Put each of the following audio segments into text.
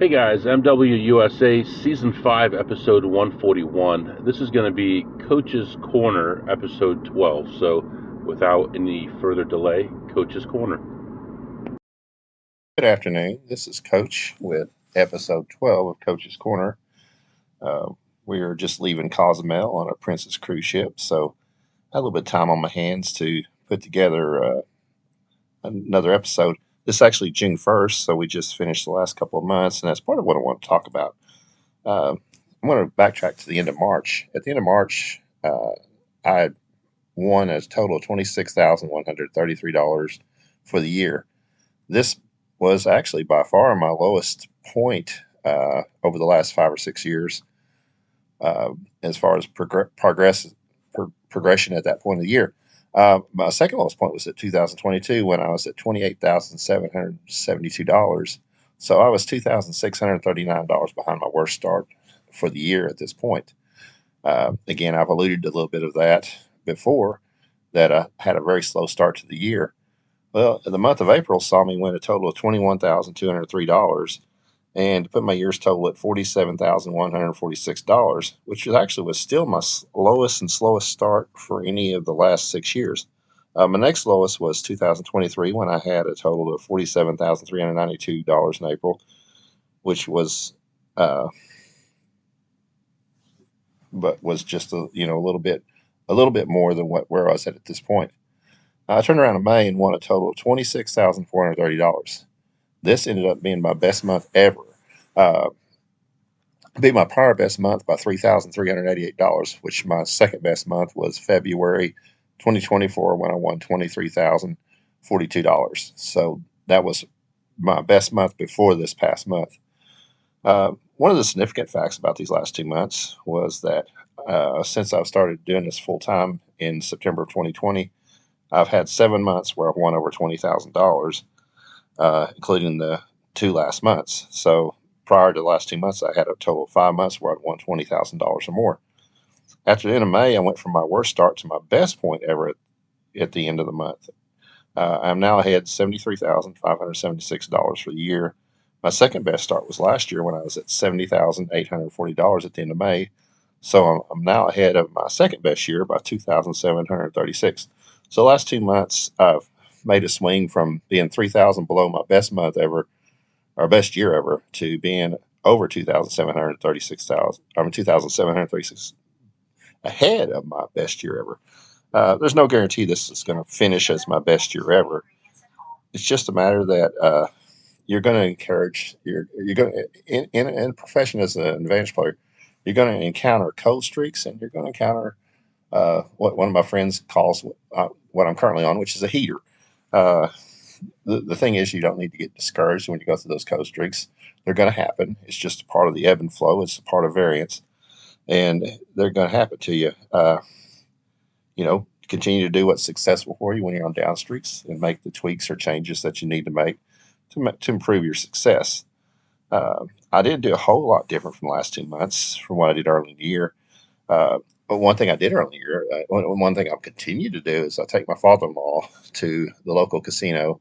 Hey guys, MWUSA Season 5, Episode 141. This is going to be Coach's Corner, Episode 12. So, without any further delay, Coach's Corner. Good afternoon. This is Coach with episode 12 of Coach's Corner. Uh, we are just leaving Cozumel on a Princess cruise ship, so I had a little bit of time on my hands to put together another episode. This is actually June 1st, so we just finished the last couple of months, and that's part of what I want to talk about. I'm going to backtrack to the end of March. At the end of March, I won a total of $26,133 for the year. This was actually by far my lowest point over the last 5 or 6 years uh, as far as progression at that point of the year. My second lowest point was at 2022 when I was at $28,772. So I was $2,639 behind my worst start for the year at this point. Again, I've alluded to a little bit of that before, that I had a very slow start to the year. Well, the month of April saw me win a total of $21,203, and to put my year's total at $47,146, which was still my lowest and slowest start for any of the last 6 years. My next lowest was 2023 when I had a total of $47,392 in April, which was, uh, but was just a little bit more than where I was at this point. I turned around in May and won a total of $26,430. This ended up being my best month ever. Uh, Beat my prior best month by $3,388, which my second best month was February 2024 when I won $23,042. So that was my best month before this past month. One of the significant facts about these last 2 months was that since I've started doing this full time in September of 2020, I've had 7 months where I've won over $20,000, including the 2 last months. So prior to the last 2 months, I had a total of 5 months where I'd won $20,000 or more. After the end of May, I went from my worst start to my best point ever at the end of the month. I'm now ahead $73,576 for the year. My second best start was last year when I was at $70,840 at the end of May. So I'm now ahead of my second best year by 2,736. So the last 2 months, I've made a swing from being 3,000 below my best month ever, or best year ever, to being over 2,736. I mean 2,736 ahead of my best year ever. There's no guarantee this is going to finish as my best year ever. It's just a matter that you're going to encourage. You're going to in a profession as an advantage player, you're going to encounter cold streaks, and you're going to encounter what one of my friends calls what I'm currently on, which is a heater. Uh, the thing is, you don't need to get discouraged when you go through those cold streaks. They're going to happen. It's just a part of the ebb and flow. It's a part of variance, and they're going to happen to you. Continue to do what's successful for you when you're on down streaks, and make the tweaks or changes that you need to make to improve your success. I didn't do a whole lot different from the last 2 months from what I did early in the year. But one thing I did early in the year, one thing I'll continue to do is I take my father-in-law to the local casino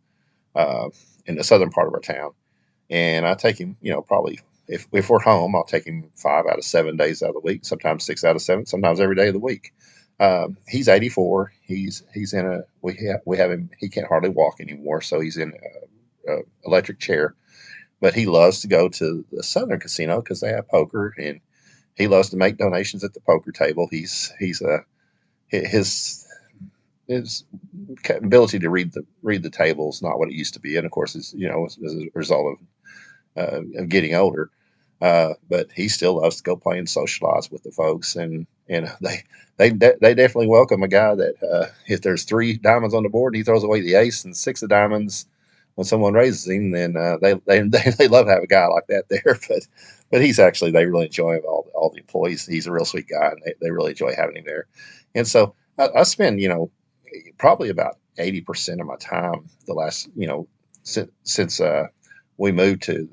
uh, in the southern part of our town, and I take him. Probably if we're home, I'll take him 5 out of 7 days out of the week, sometimes 6 out of 7, sometimes every day of the week. He's 84. He's in a we have him. He can't hardly walk anymore, so he's in a electric chair. But he loves to go to the Southern Casino because they have poker, and he loves to make donations at the poker table. His his ability to read the table is not what it used to be, and of course, it's as a result of getting older. But he still loves to go play and socialize with the folks, and they definitely welcome a guy that if there's 3 diamonds on the board and he throws away the ace and 6 of diamonds when someone raises him, then they love to have a guy like that there. But he's actually, they really enjoy him, all the employees. He's a real sweet guy, and they really enjoy having him there. And so I spend probably about 80% of my time the last since we moved to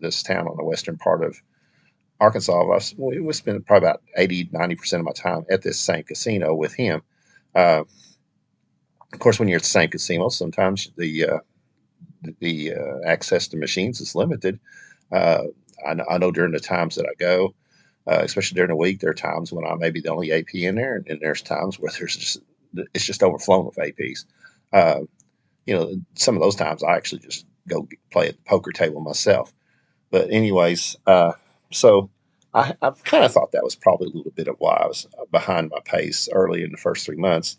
this town on the western part of Arkansas. We spent probably about 80-90% of my time at this same casino with him. Uh, of course, when you're at the same casino, sometimes the access to machines is limited. Uh, I know during the times that I go, especially during the week, there are times when I may be the only AP in there, and there's times where it's just overflowing with APs. Uh, some of those times I actually just go play at the poker table myself. But anyways, so I kind of thought that was probably a little bit of why I was behind my pace early in the first 3 months.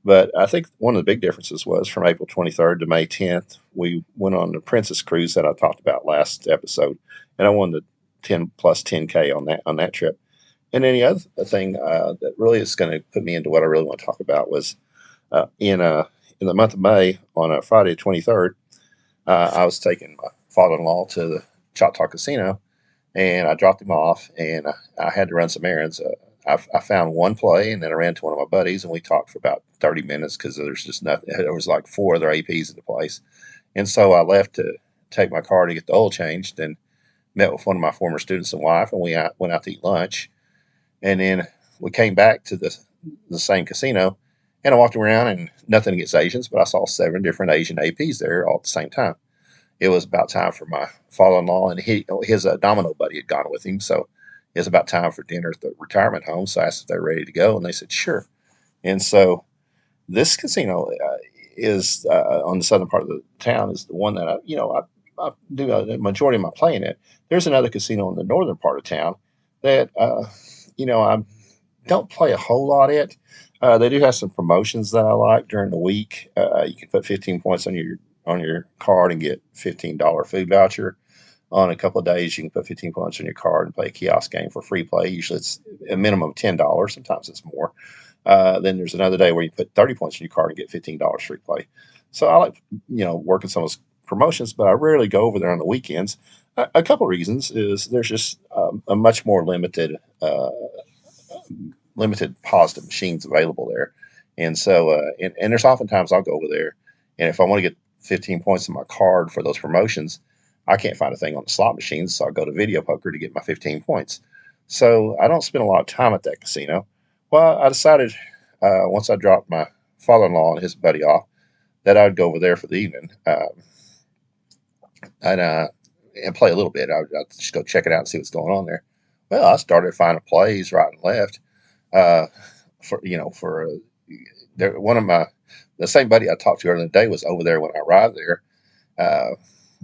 But I think one of the big differences was from April 23rd to May 10th, we went on the Princess Cruise that I talked about last episode, and I won the 10 plus 10K on that trip. And then the other thing that really is going to put me into what I really want to talk about was uh, in uh, in the month of May on a Friday the 23rd, I was taking my father-in-law to the Choctaw Casino, and I dropped him off, and I had to run some errands. I found one play, and then I ran to one of my buddies, and we talked for about 30 minutes because there's just nothing. There was like four other APs at the place, and so I left to take my car to get the oil changed, and met with one of my former students and wife, and we went out to eat lunch, and then we came back to the same casino, and I walked around, and nothing against Asians, but I saw 7 different Asian APs there all at the same time. It was about time for my father-in-law, and his domino buddy had gone with him, so it was about time for dinner at the retirement home. So I asked if they were ready to go, and they said sure. And so this casino is on the southern part of the town is the one that I do the majority of my playing at. There's another casino in the northern part of town that I don't play a whole lot at. They do have some promotions that I like during the week. You can put 15 points on your card and get $15 food voucher. On a couple of days, you can put 15 points on your card and play a kiosk game for free play. Usually, it's a minimum of $10. Sometimes it's more. Then there's another day where you put 30 points on your card and get $15 free play. So I like working some of those promotions, but I rarely go over there on the weekends. A couple of reasons is there's just a much more limited positive machines available there. And so, and there's oftentimes I'll go over there, and if I want to get 15 points on my card for those promotions, I can't find a thing on the slot machines, so I go to video poker to get my 15 points. So I don't spend a lot of time at that casino. Well, I decided once I dropped my father-in-law and his buddy off that I'd go over there for the evening and play a little bit. I'd just go check it out and see what's going on there. Well, I started finding plays right and left uh, for one of my the same buddy I talked to earlier in the day was over there when I arrived there. Uh,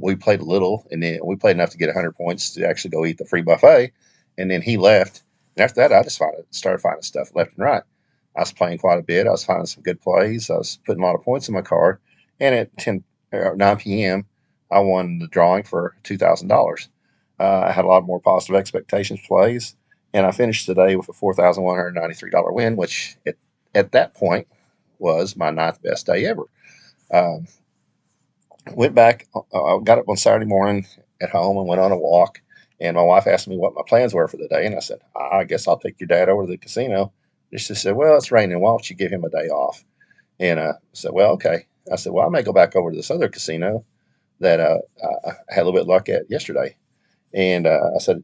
we played a little, and then we played enough to get 100 points to actually go eat the free buffet, and then he left. And after that, I just started finding stuff left and right. I was playing quite a bit. I was finding some good plays. I was putting a lot of points in my card, and at 10 or 9 p.m., I won the drawing for $2,000. I had a lot more positive expectations plays, and I finished the day with a $4,193 win, which at that point was my ninth best day ever. Um, Went back, got up on Saturday morning at home and went on a walk. And my wife asked me what my plans were for the day, and I said, I guess I'll take your dad over to the casino. And she said, well, it's raining. Why don't you give him a day off? And I said, well, okay. I said, well, I may go back over to this other casino that I had a little bit of luck at yesterday. And I said,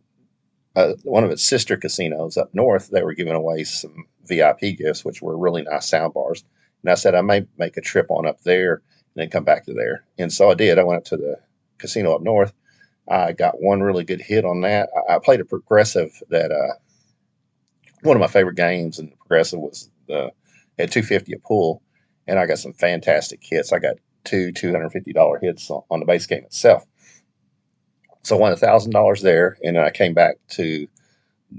one of its sister casinos up north, they were giving away some VIP gifts, which were really nice sound bars. And I said, I may make a trip on up there and then come back to there. And so I did. I went up to the casino up north. I got one really good hit on that. I played a progressive that one of my favorite games in the progressive was at 250 a pull, and I got some fantastic hits. I got two $250 hits on the base game itself. So I won $1,000 there, and then I came back to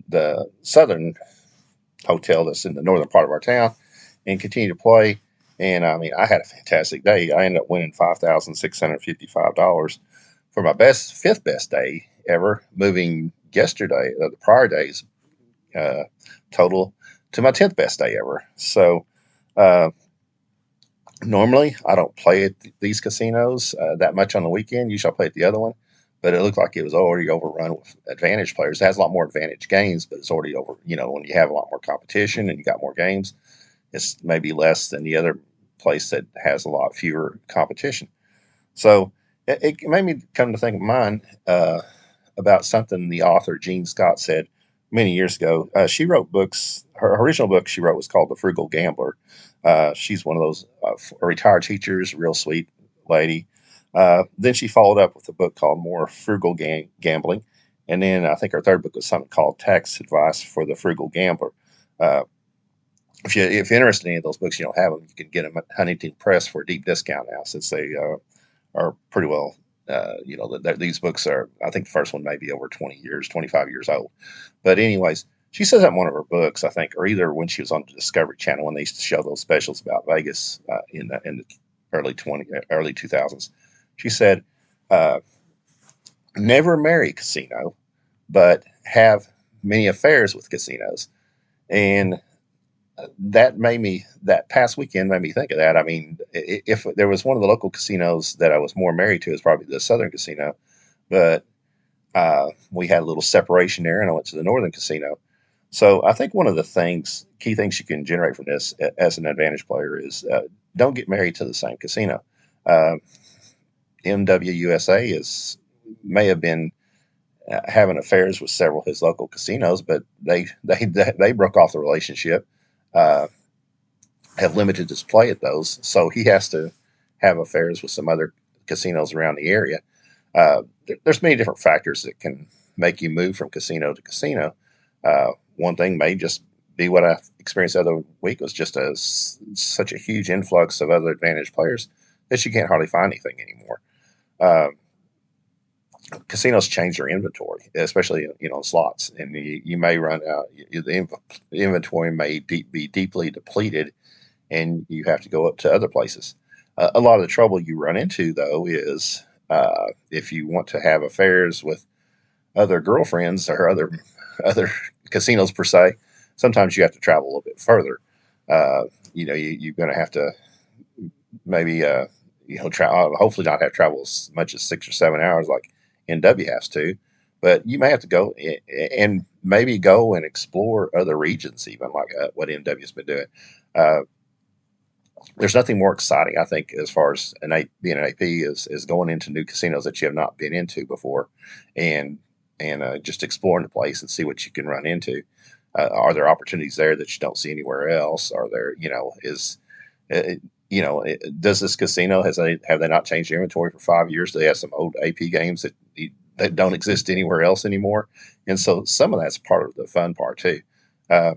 the southern hotel that's in the northern part of our town and continued to play. And I mean, I had a fantastic day. I ended up winning $5,655 for my fifth best day ever, moving the prior day's uh, total to my 10th best day ever. So uh, normally I don't play at these casinos that much on the weekend. Usually I play at the other one, but it looked like it was already overrun with advantage players. It has a lot more advantage games, but it's already over. When you have a lot more competition and you got more games, it's maybe less than the other place that has a lot fewer competition. So it made me come to think of mine about something the author Jean Scott said many years ago. She wrote books. Her original book she wrote was called The Frugal Gambler. She's one of those retired teachers, real sweet, lady. Then she followed up with a book called More Frugal Gambling, and then she wrote a book called The Frugal Gambler. And then she followed up with a book called More Frugal Gambling. And then she wrote a book called More Frugal Gambling. And then she followed up with a book called More Frugal Gambling. And then she followed up with a book called More Frugal Gambling. And then I think her third book was something called Tax Advice for the Frugal Gambler. Uh, if you're interested in any of those books, you don't have them, you can get them at Huntington Press for a deep discount now, since they are pretty well. These books are. I think the first one may be over 20 years, 25 years old. But anyways, she says that in one of her books, I think, or either when she was on the Discovery Channel when they used to show those specials about Vegas in the early 2000s. She said, uh, "Never marry a casino, but have many affairs with casinos." And that past weekend made me think of that. I mean, if there was one of the local casinos that I was more married to, is probably the Southern Casino, but we had a little separation there, and I went to the Northern Casino. So I think one of the key things you can generate from this as an advantage player is don't get married to the same casino. Uh, MWUSA may have been having affairs with several of his local casinos, but they broke off the relationship. Uh, have limited his play at those, so he has to have affairs with some other casinos around the area. There's many different factors that can make you move from casino to casino. One thing may just be what I experienced the other week was just such a huge influx of other advantage players that you can't hardly find anything anymore. Uh, Casinos change their inventory, especially slots, and you may run out. The inventory may be deeply depleted, and you have to go up to other places. A lot of the trouble you run into, though, is if you want to have affairs with other girlfriends or other casinos per se. Sometimes you have to travel a little bit further. Uh, you're going to have to maybe hopefully not have to travel as much as 6 or 7 hours like NW has to, but you may have to go and maybe go and explore other regions, even like what NW's been doing. Uh, there's nothing more exciting, I think, as far as being an AP is going into new casinos that you have not been into before, and just exploring the place and see what you can run into. Are there opportunities there that you don't see anywhere else? Are there, uh, does this casino have they not changed their inventory for 5 years? Do they have some old AP games that don't exist anywhere else anymore? And so some of that's part of the fun part too. Uh,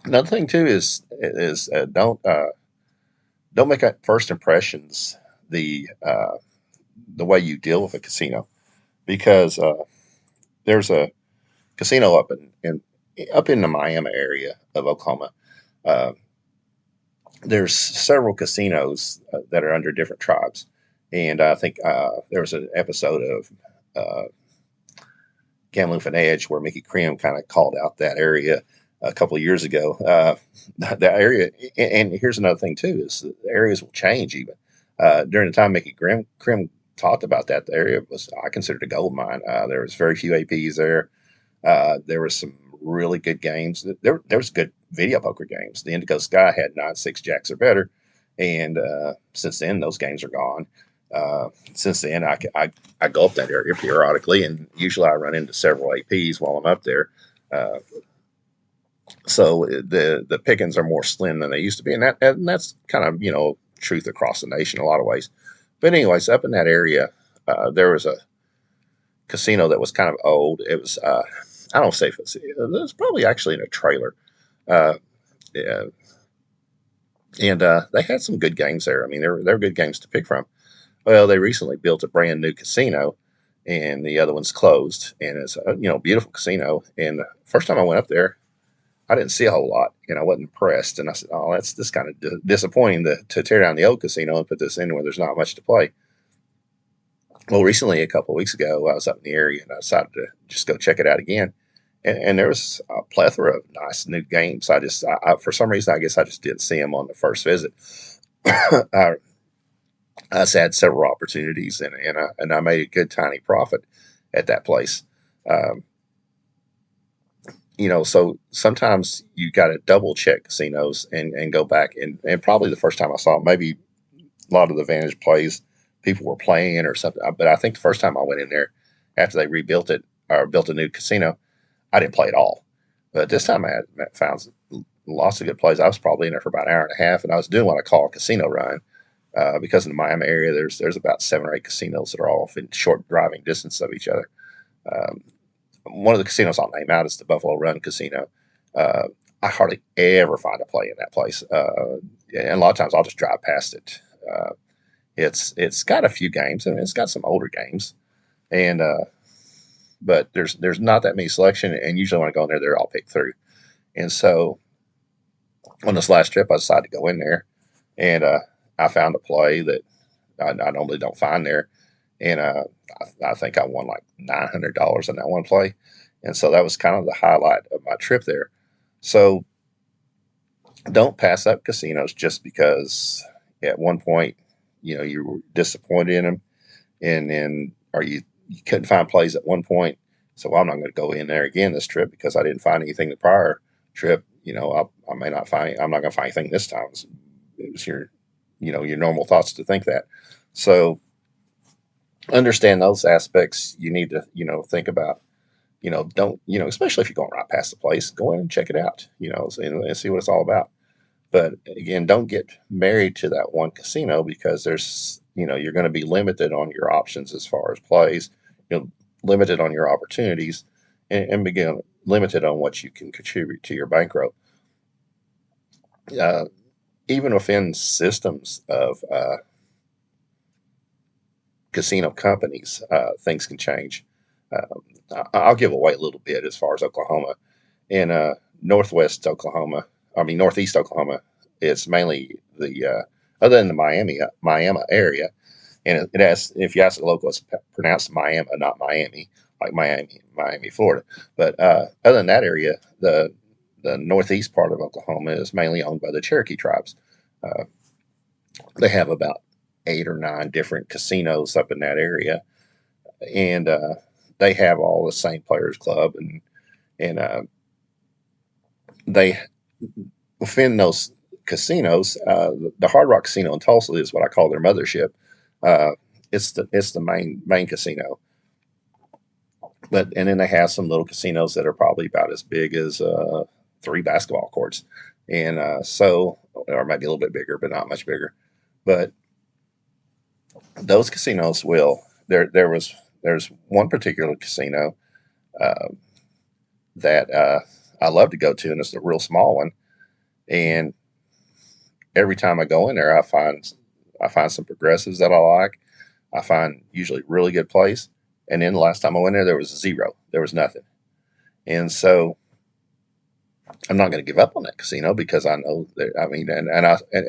Another thing too is don't make first impressions the way you deal with a casino, because there's a casino up in the Miami area of Oklahoma. Uh, there's several casinos that are under different tribes, and I think there was an episode of uh, Gambling for an Edge where Mickey Cream kind of called out that area a couple of years ago. The area, and here's another thing too, is the areas will change even. During the time Krim talked about that, the area was, I considered, a gold mine. There was very few APs there. There was some really good games. There was good video poker games. The Indigo Sky had 9-6 jacks or better, and since then those games are gone. Since then, I go up that area periodically, and usually I run into several APs while I'm up there. Uh, so the pickings are more slim than they used to be, and that's kind of truth across the nation in a lot of ways. But anyways, up in that area, there was a casino that was kind of old. It was I don't say it was probably actually in a trailer. Uh, yeah, and they had some good games there. I mean, there were good games to pick from. Well, they recently built a brand new casino, and the other one's closed, and it's a beautiful casino. And the first time I went up there, I didn't see a whole lot, and I wasn't impressed. And I said, "Oh, that's this kind of disappointing to tear down the old casino and put this in where there's not much to play." Well, recently, a couple of weeks ago, I was up in the area, and I decided to just go check it out again. And there was a plethora of nice new games. For some reason, I guess I just didn't see them on the first visit. I, I just had several opportunities, and I made a good tiny profit at that place. Um, so sometimes you got to double check casinos and go back, and probably the first time I saw it, maybe a lot of the Vantage plays people were playing or something. But I think the first time I went in there after they rebuilt it or built a new casino, I didn't play at all. But this time I had found lots of good plays. I was probably in there for about an hour and a half, and I was doing what I call a casino run. Because in the Miami area, there's about 7 or 8 casinos that are all in short driving distance of each other. Um, One of the casinos I'll name out is the Buffalo Run Casino. Uh, I hardly ever find a play in that place, and a lot of times I'll just drive past it. It's got a few games, and it's got some older games, and but there's not that many selection, and usually when I go in there, they're all picked through. And so on this last trip, I decided to go in there, and I found a play that I normally don't find there, and I think I won like $900 on that one play, and so that was kind of the highlight of my trip there. So don't pass up casinos just because at one point you were disappointed in them, and then or you couldn't find plays at one point. So well, I'm not going to go in there again this trip because I didn't find anything the prior trip. I may not find. I'm not going to find anything this time. It was your normal thoughts to think that. So understand those aspects. You need to think about. Don't especially if you're going right past the place, go in and check it out. And see what it's all about. But again, don't get married to that one casino because you're going to be limited on your options as far as plays, limited on your opportunities, and begin limited on what you can contribute to your bankroll. Uh, Even within systems of casino companies, things can change. I'll give away a little bit as far as Oklahoma. In northwest Oklahoma, I mean northeast Oklahoma, it's mainly the other than the Miami area, and it has. If you ask the local, it's pronounced Miami, not Miami, like Miami, Florida. But other than that area, the northeast part of Oklahoma is mainly owned by the Cherokee tribes. Uh, they have about 8 or 9 different casinos up in that area, and they have all the same players club, and they within those casinos, the Hard Rock Casino in Tulsa is what I call their mothership. Uh, it's the main casino, and then they have some little casinos that are probably about as big as 3 basketball courts, and or maybe a little bit bigger, but not much bigger. But those casinos will there's one particular casino uh, that I love to go to, and it's a real small one, and every time I go in there, I find some progressives that I like. I find usually really good plays. And then the last time I went there was zero. There was nothing. And so I'm not going to give up on that casino because I know that. I mean, and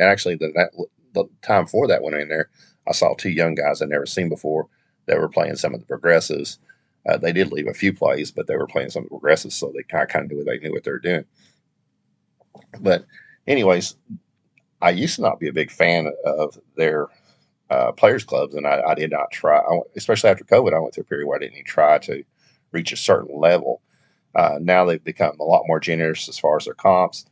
actually the time for that went in there, I saw 2 young guys I'd never seen before that were playing some of the progressives. They did leave a few plays, but they were playing some of the progressives, so they kind of knew what they were doing. But anyways, I used to not be a big fan of their players clubs, and I did not try. Especially after COVID, I went through a period where I didn't even try to reach a certain level. Now they've become a lot more generous as far as their comps,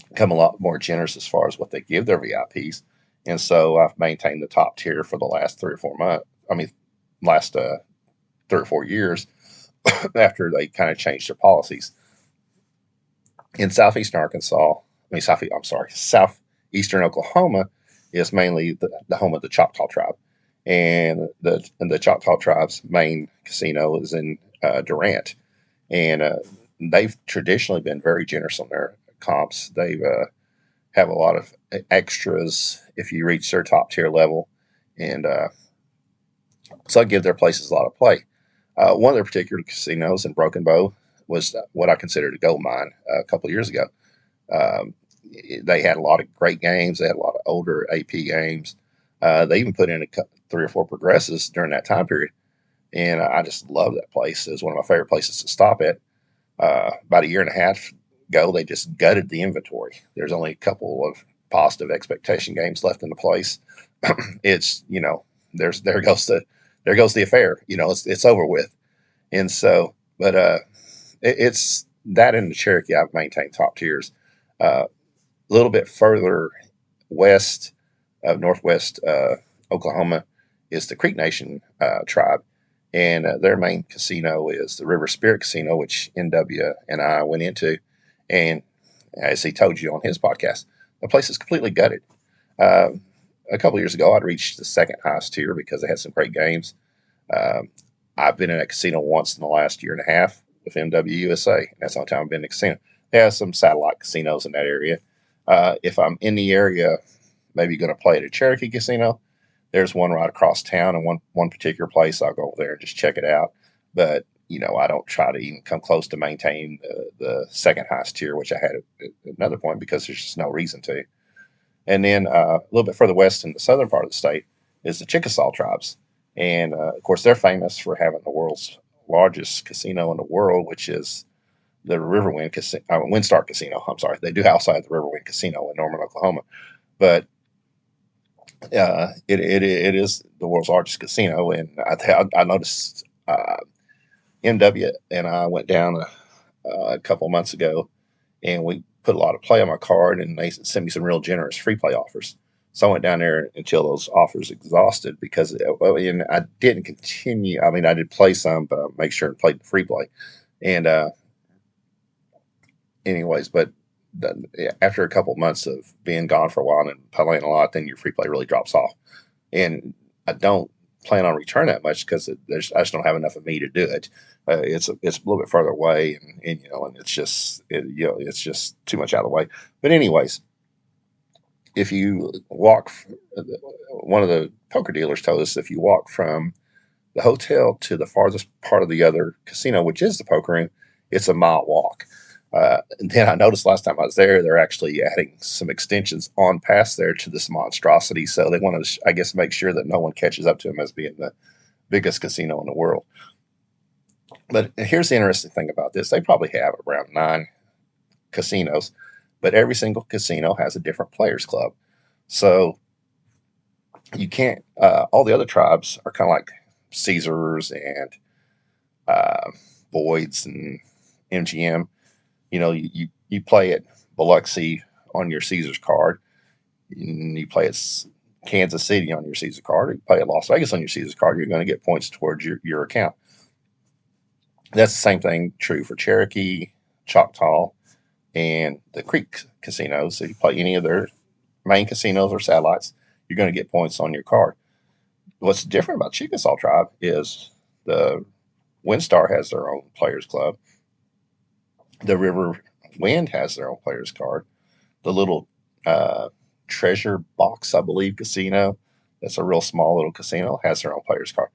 become a lot more generous as far as what they give their VIPs, and so I've maintained the top tier for the last 3 or 4 months. I mean, last 3 or 4 years after they kind of changed their policies in southeastern Arkansas. I'm sorry, southeastern Oklahoma is mainly the home of the Choctaw tribe, and the Choctaw tribe's main casino is in Durant, and they've traditionally been very generous on their comps. They have a lot of extras if you reach their top tier level, and so I give their places a lot of play. One of their particular casinos in Broken Bow was what I considered a gold mine a couple of years ago. Um, they had a lot of great games. They had a lot of older AP games. They even put in 3 or 4 progresses during that time period, and I just love that place. It was one of my favorite places to stop at. About a year and a half ago, they just gutted the inventory. There's only a couple of positive expectation games left in the place. It's there goes the affair. It's over with, and so but it's that in the Cherokee I've maintained top tiers. A little bit further west of northwest Oklahoma is the Creek Nation tribe, and their main casino is the River Spirit Casino, which NW and I went into, and as he told you on his podcast, the place is completely gutted. Uh, a couple of years ago, I'd reached the second highest tier because they had some great games. Um, I've been in a casino once in the last year and a half with MWUSA. That's the only time I've been in a casino. They have some satellite casinos in that area. If I'm in the area, maybe going to play at a Cherokee casino, there's one right across town, and one particular place I'll go over there and just check it out. But I don't try to even come close to maintain the second highest tier, which I had at another point because there's just no reason to. And then a little bit further west in the southern part of the state is the Chickasaw tribes, and of course they're famous for having the world's largest casino in the world, which is the Riverwind Casino, Windstar Casino. I'm sorry, they do outside the Riverwind Casino in Norman, Oklahoma, but it is the world's largest casino, and I noticed MW and I went down a couple of months ago, and we put a lot of play on my card, and they sent me some real generous free play offers. So I went down there until those offers exhausted because, and I didn't continue. I mean, I did play some, but I make sure and played the free play. And anyways, but after a couple of months of being gone for a while and playing a lot, then your free play really drops off. And I don't plan on returning that much because I just don't have enough of me to do it. It's a little bit further away, and it's just it's just too much out of the way. But anyways, if you walk, one of the poker dealers told us if you walk from the hotel to the farthest part of the other casino, which is the poker room, it's a mile walk. And then I noticed last time I was there, they're actually adding some extensions on past there to this monstrosity. So they want to, I guess, make sure that no one catches up to them as being the biggest casino in the world. But here's the interesting thing about this. They probably have around 9 casinos, but every single casino has a different players club. So you can't, all the other tribes are kind of like Caesars and Boyd's and MGM. You play at Biloxi on your Caesars card, and you play at Kansas City on your Caesar card, or you play at Las Vegas on your Caesars card, you're going to get points towards your account. That's the same thing true for Cherokee, Choctaw, and the Creek casinos. So if you play any of their main casinos or satellites, you're going to get points on your card. What's different about Chickasaw Tribe is the Windstar has their own players club. The River Wind has their own players card. The little Treasure Box, I believe, casino, that's a real small little casino, has their own players card.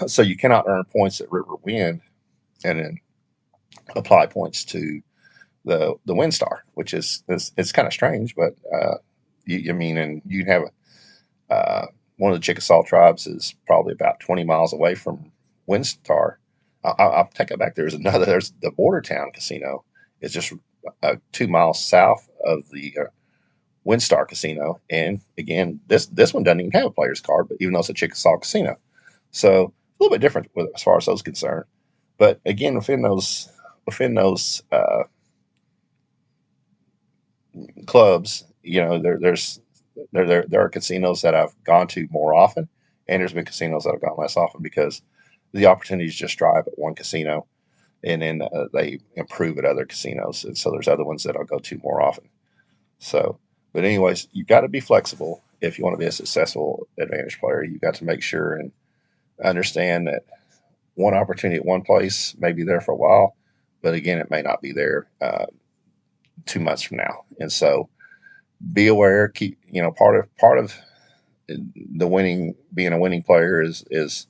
So you cannot earn points at River Wind and then apply points to the Windstar, which is it's kind of strange, but and you have one of the Chickasaw tribes is probably about 20 miles away from Windstar. I'll take it back. There's the Border Town Casino. It's just 2 miles south of the Windstar Casino, and again, this one doesn't even have a player's card, but even though it's a Chickasaw Casino, so a little bit different as far as those concerned. But again, within those clubs, there are casinos that I've gone to more often, and there's been casinos that I've gone less often because the opportunities just drive at one casino, and then they improve at other casinos, and so there's other ones that I'll go to more often. So, but anyways, you've got to be flexible if you want to be a successful advantage player. You've got to make sure and understand that one opportunity at one place may be there for a while, but again, it may not be there 2 months from now. And so, be aware. Keep part of the being a winning player is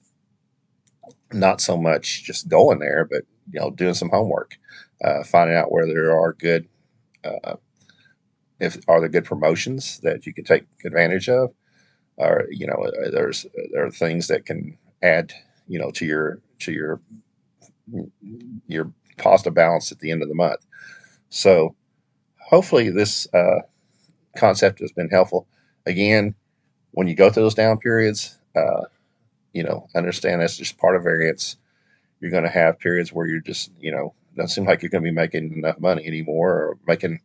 not so much just going there, but doing some homework, finding out where there are good. If are there good promotions that you can take advantage of, or there are things that can add to your positive balance at the end of the month. So hopefully this concept has been helpful. Again, when you go through those down periods, understand that's just part of variance. You're going to have periods where you're just doesn't seem like you're going to be making enough money anymore, or making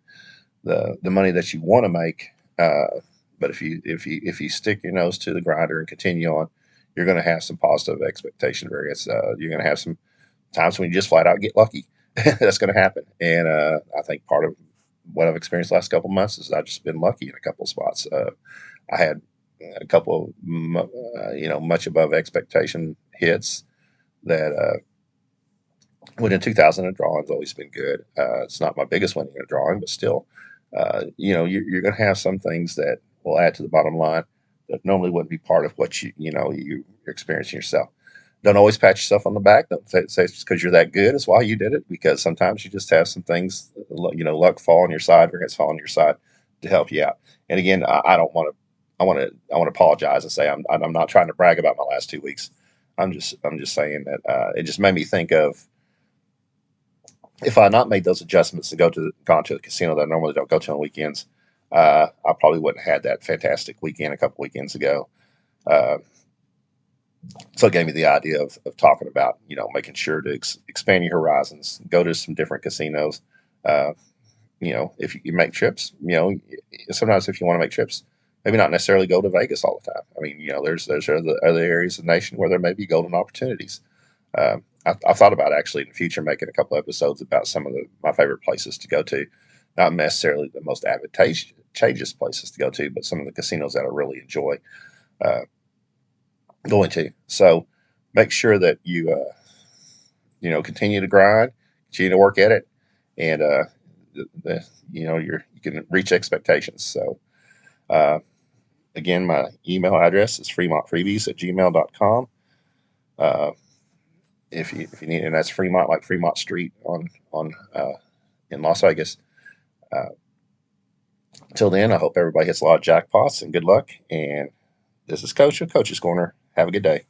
the money that you want to make. But if you stick your nose to the grinder and continue on, you're going to have some positive expectation variance. You're going to have some times when you just flat out get lucky. That's going to happen. And I think part of what I've experienced the last couple of months is I've just been lucky in a couple of spots. I had a couple of much above expectation hits that winning 2,000 in a drawing's always been good. It's not my biggest winning in a drawing, but still, you're going to have some things that will add to the bottom line that normally wouldn't be part of what you're experiencing yourself. Don't always pat yourself on the back. Don't say it's because you're that good is why you did it. Because sometimes you just have some things, luck fall on your side or it's fall on your side to help you out. And again, I don't want to. I want to apologize and say I'm not trying to brag about my last 2 weeks. I'm just saying that it just made me think of if I had not made those adjustments to gone to the casino that I normally don't go to on weekends. I probably wouldn't have had that fantastic weekend a couple weekends ago. Uh, so it gave me the idea of talking about making sure to expand your horizons, go to some different casinos. Uh, if you make trips, sometimes if you want to make trips, maybe not necessarily go to Vegas all the time. I mean, there's other areas of the nation where there may be golden opportunities. I've thought about actually in the future making a couple episodes about some of my favorite places to go to, not necessarily the most advantageous places to go to, but some of the casinos that I really enjoy uh, going to. So make sure that continue to grind, continue to work at it, and you can reach expectations. So uh, again, my email address is fremontfreebies@gmail.com. Uh, if you need, and that's Fremont, like Fremont Street on in Las Vegas. Uh, Till then, I hope everybody hits a lot of jackpots and good luck. And this is Coach of Coach's Corner. Have a good day.